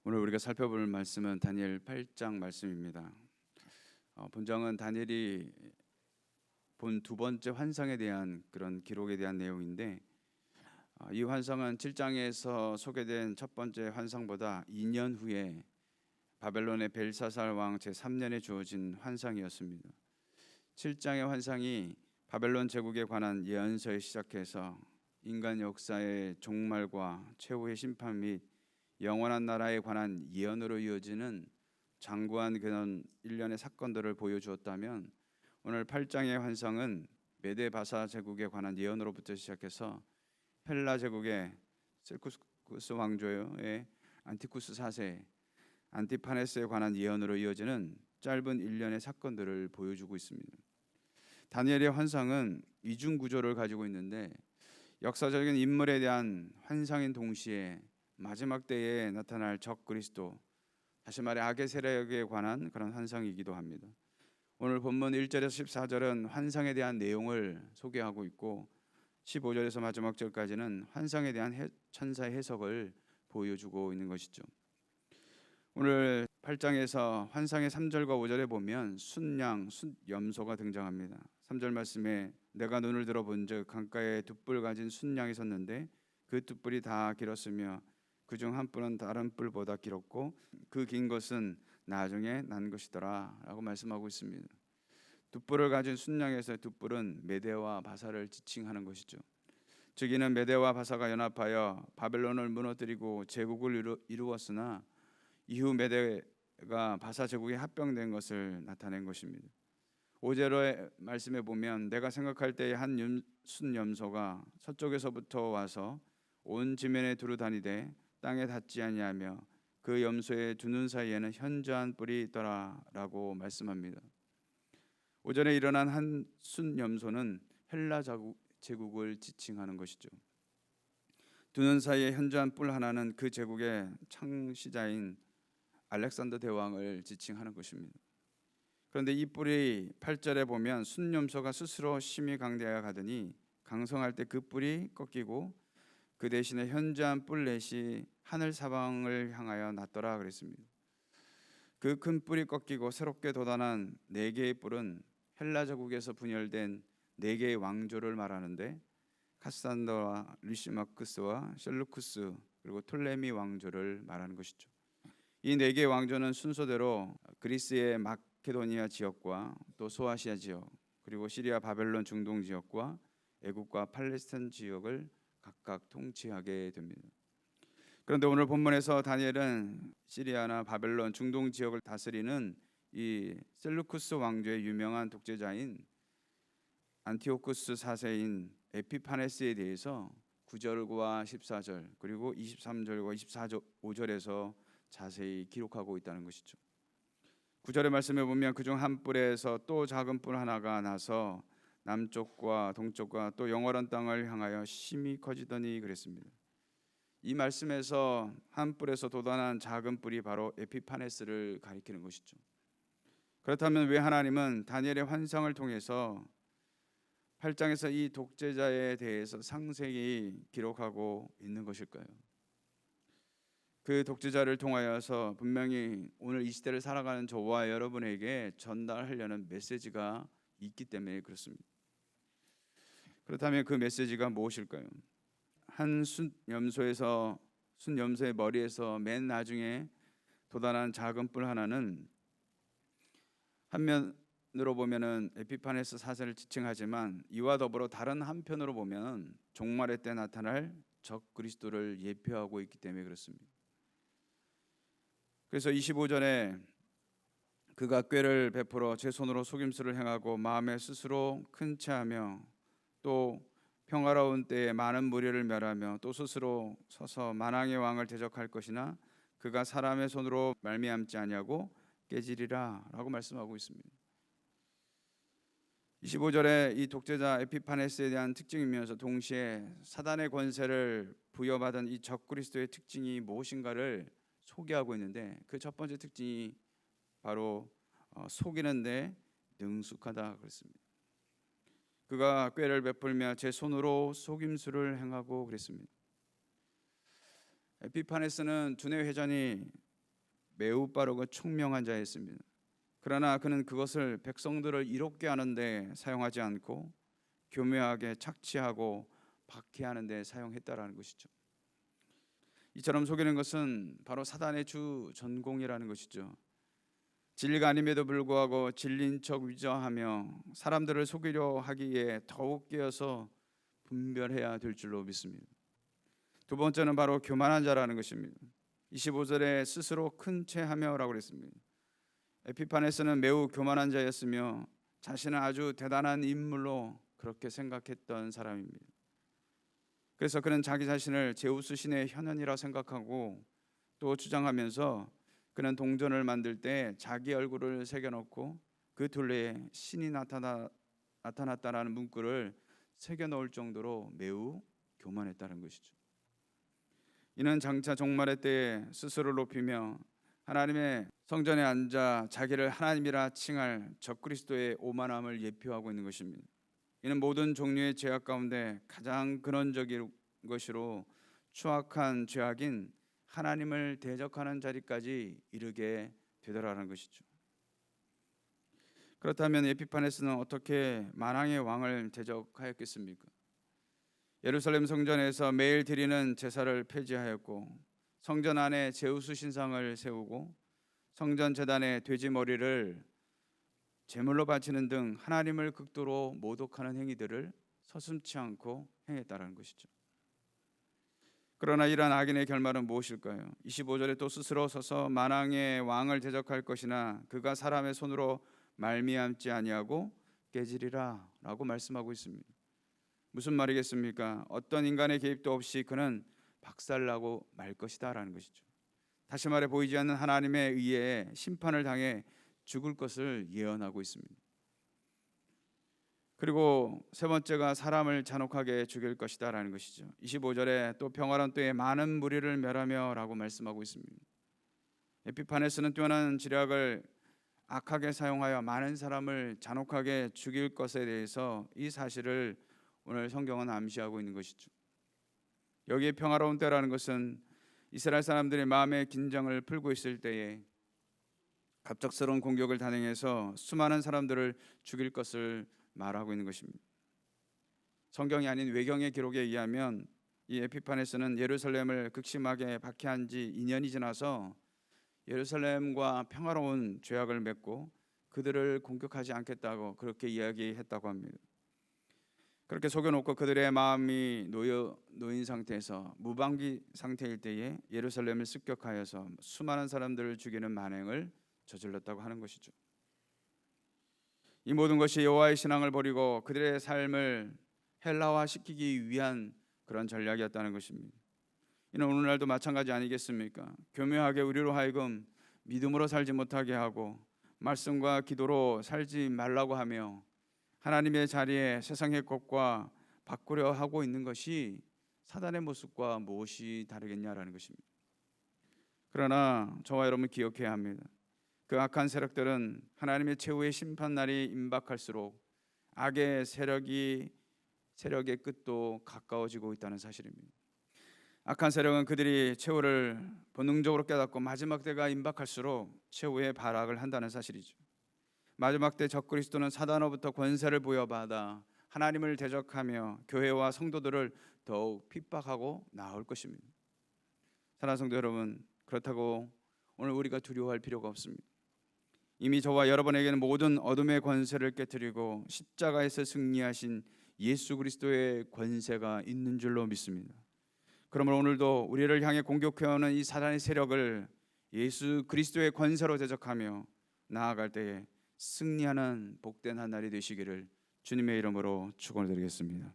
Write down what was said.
오늘 우리가 살펴볼 말씀은 다니엘 8장 말씀입니다. 본장은 다니엘이 본 두 번째 환상에 대한 그런 기록에 대한 내용인데, 이 환상은 7장에서 소개된 첫 번째 환상보다 2년 후에 바벨론의 벨사살 왕 제3년에 주어진 환상이었습니다. 7장의 환상이 바벨론 제국에 관한 예언서에 시작해서 인간 역사의 종말과 최후의 심판 및 영원한 나라에 관한 예언으로 이어지는 장구한 그런 일련의 사건들을 보여주었다면, 오늘 8장의 환상은 메데 바사 제국에 관한 예언으로부터 시작해서 헬라 제국의 셀쿠스 왕조의 안티쿠스 4세 안티파네스에 관한 예언으로 이어지는 짧은 일련의 사건들을 보여주고 있습니다. 다니엘의 환상은 이중 구조를 가지고 있는데, 역사적인 인물에 대한 환상인 동시에 마지막 때에 나타날 적 그리스도, 다시 말해 악의 세력에 관한 그런 환상이기도 합니다. 오늘 본문 1절에서 14절은 환상에 대한 내용을 소개하고 있고, 15절에서 마지막 절까지는 환상에 대한 천사의 해석을 보여주고 있는 것이죠. 오늘 8장에서 환상의 3절과 5절에 보면 순양, 순염소가 등장합니다. 3절 말씀에 내가 눈을 들어 본즉 강가에 두 뿔 가진 순양이 섰는데 그 두 뿔이 다 길었으며 그중 한 뿔은 다른 뿔보다 길었고 그 긴 것은 나중에 난 것이더라 라고 말씀하고 있습니다. 두 뿔을 가진 순양에서의 두 뿔은 메대와 바사를 지칭하는 것이죠. 즉 이는 메대와 바사가 연합하여 바벨론을 무너뜨리고 제국을 이루었으나 이후 메대가 바사 제국에 합병된 것을 나타낸 것입니다. 5절의 말씀에 보면 내가 생각할 때에 한 순염소가 서쪽에서부터 와서 온 지면에 두루 다니되 땅에 닿지 아니하며 그 염소의 두 눈 사이에는 현저한 뿔이 있더라 라고 말씀합니다. 5절에 일어난 한 순염소는 헬라 제국을 지칭하는 것이죠. 두 눈 사이에 현저한 뿔 하나는 그 제국의 창시자인 알렉산더 대왕을 지칭하는 것입니다. 그런데 이 뿔이 8절에 보면 순염소가 스스로 심히 강대하여 가더니 강성할 때 그 뿔이 꺾이고 그 대신에 현저한 뿔 넷이 하늘 사방을 향하여 났더라 그랬습니다. 그 큰 뿔이 꺾이고 새롭게 돋아난 네 개의 뿔은 헬라 제국에서 분열된 네 개의 왕조를 말하는데, 카산더와 리시마크스와 셀루쿠스 그리고 톨레미 왕조를 말하는 것이죠. 이 네 개의 왕조는 순서대로 그리스의 마케도니아 지역과 또 소아시아 지역, 그리고 시리아 바벨론 중동 지역과 애국과 팔레스타인 지역을 각각 통치하게 됩니다. 그런데 오늘 본문에서 다니엘은 시리아나 바벨론 중동 지역을 다스리는 이 셀루쿠스 왕조의 유명한 독재자인 안티오쿠스 4세인 에피파네스에 대해서 9절과 14절 그리고 23절과 25절에서 자세히 기록하고 있다는 것이죠. 9절의 말씀에 보면 그중 한 뿔에서 또 작은 뿔 하나가 나서 남쪽과 동쪽과 또 영원한 땅을 향하여 심히 커지더니 그랬습니다. 이 말씀에서 한 뿔에서 돋아난 작은 뿔이 바로 에피파네스를 가리키는 것이죠. 그렇다면 왜 하나님은 다니엘의 환상을 통해서 8장에서 이 독재자에 대해서 상세히 기록하고 있는 것일까요? 그 독재자를 통하여서 분명히 오늘 이 시대를 살아가는 저와 여러분에게 전달하려는 메시지가 있기 때문에 그렇습니다. 그렇다면 그 메시지가 무엇일까요? 한 순염소의 머리에서 맨 나중에 돋아난 작은 뿔 하나는 한면으로 보면은 에피파네스 4세를 지칭하지만 이와 더불어 다른 한편으로 보면 종말의 때 나타날 적 그리스도를 예표하고 있기 때문에 그렇습니다. 그래서 25절에 그가 꾀를 베풀어 제 손으로 속임수를 행하고 마음에 스스로 큰 체하며 또 평화로운 때에 많은 무리를 멸하며 또 스스로 서서 만왕의 왕을 대적할 것이나 그가 사람의 손으로 말미암지 아니하고 깨지리라 라고 말씀하고 있습니다. 25절에 이 독재자 에피파네스에 대한 특징이면서 동시에 사단의 권세를 부여받은 이 적그리스도의 특징이 무엇인가를 소개하고 있는데, 그 첫 번째 특징이 바로 속이는데 능숙하다 그랬습니다. 그가 꾀를 베풀며 제 손으로 속임수를 행하고 그랬습니다. 에피파네스는 두뇌 회전이 매우 빠르고 총명한 자였습니다. 그러나 그는 그것을 백성들을 이롭게 하는데 사용하지 않고 교묘하게 착취하고 박해하는 데 사용했다라는 것이죠. 이처럼 속이는 것은 바로 사단의 주 전공이라는 것이죠. 진리가 아님에도 불구하고 진리인 척 위조하며 사람들을 속이려 하기에 더욱 깨어서 분별해야 될 줄로 믿습니다. 두 번째는 바로 교만한 자라는 것입니다. 25절에 스스로 큰 체하며라고 그랬습니다. 에피파네스는 매우 교만한 자였으며 자신은 아주 대단한 인물로 그렇게 생각했던 사람입니다. 그래서 그는 자기 자신을 제우스 신의 현현이라 생각하고 또 주장하면서 그는 동전을 만들 때 자기 얼굴을 새겨넣고 그 둘레에 신이 나타났다라는 문구를 새겨넣을 정도로 매우 교만했다는 것이죠. 이는 장차 종말의 때에 스스로를 높이며 하나님의 성전에 앉아 자기를 하나님이라 칭할 적그리스도의 오만함을 예표하고 있는 것입니다. 이는 모든 종류의 죄악 가운데 가장 근원적인 것으로 추악한 죄악인 하나님을 대적하는 자리까지 이르게 되더라는 것이죠. 그렇다면 에피파네스는 어떻게 만왕의 왕을 대적하였겠습니까? 예루살렘 성전에서 매일 드리는 제사를 폐지하였고 성전 안에 제우스 신상을 세우고 성전 제단에 돼지 머리를 제물로 바치는 등 하나님을 극도로 모독하는 행위들을 서슴지 않고 행했다라는 것이죠. 그러나 이러한 악인의 결말은 무엇일까요? 25절에 또 스스로 서서 만왕의 왕을 대적할 것이나 그가 사람의 손으로 말미암지 아니하고 깨지리라 라고 말씀하고 있습니다. 무슨 말이겠습니까? 어떤 인간의 개입도 없이 그는 박살나고 말 것이다 라는 것이죠. 다시 말해 보이지 않는 하나님의 의에 심판을 당해 죽을 것을 예언하고 있습니다. 그리고 세 번째가 사람을 잔혹하게 죽일 것이다 라는 것이죠. 25절에 또 평화로운 때에 많은 무리를 멸하며 라고 말씀하고 있습니다. 에피파네스는 뛰어난 지략을 악하게 사용하여 많은 사람을 잔혹하게 죽일 것에 대해서 이 사실을 오늘 성경은 암시하고 있는 것이죠. 여기에 평화로운 때라는 것은 이스라엘 사람들이 마음의 긴장을 풀고 있을 때에 갑작스러운 공격을 단행해서 수많은 사람들을 죽일 것을 말하고 있는 것입니다. 성경이 아닌 외경의 기록에 의하면 이 에피파네스는 예루살렘을 극심하게 박해한 지 2년이 지나서 예루살렘과 평화로운 죄악을 맺고 그들을 공격하지 않겠다고 그렇게 이야기했다고 합니다. 그렇게 속여놓고 그들의 마음이 놓인 상태에서 무방비 상태일 때에 예루살렘을 습격하여서 수많은 사람들을 죽이는 만행을 저질렀다고 하는 것이죠. 이 모든 것이 여호와의 신앙을 버리고 그들의 삶을 헬라화시키기 위한 그런 전략이었다는 것입니다. 이는 오늘날도 마찬가지 아니겠습니까? 교묘하게 우리로 하여금 믿음으로 살지 못하게 하고 말씀과 기도로 살지 말라고 하며 하나님의 자리에 세상의 것과 바꾸려 하고 있는 것이 사단의 모습과 무엇이 다르겠냐라는 것입니다. 그러나 저와 여러분 기억해야 합니다. 그 악한 세력들은 하나님의 최후의 심판 날이 임박할수록 악의 세력의 끝도 가까워지고 있다는 사실입니다. 악한 세력은 그들이 최후를 본능적으로 깨닫고 마지막 때가 임박할수록 최후의 발악을 한다는 사실이죠. 마지막 때 적그리스도는 사단으로부터 권세를 부여받아 하나님을 대적하며 교회와 성도들을 더욱 핍박하고 나올 것입니다. 사랑하는 성도 여러분, 그렇다고 오늘 우리가 두려워할 필요가 없습니다. 이미 저와 여러분에게는 모든 어둠의 권세를 깨뜨리고 십자가에서 승리하신 예수 그리스도의 권세가 있는 줄로 믿습니다. 그러므로 오늘도 우리를 향해 공격해오는 이 사단의 세력을 예수 그리스도의 권세로 대적하며 나아갈 때에 승리하는 복된 한 날이 되시기를 주님의 이름으로 축원드리겠습니다.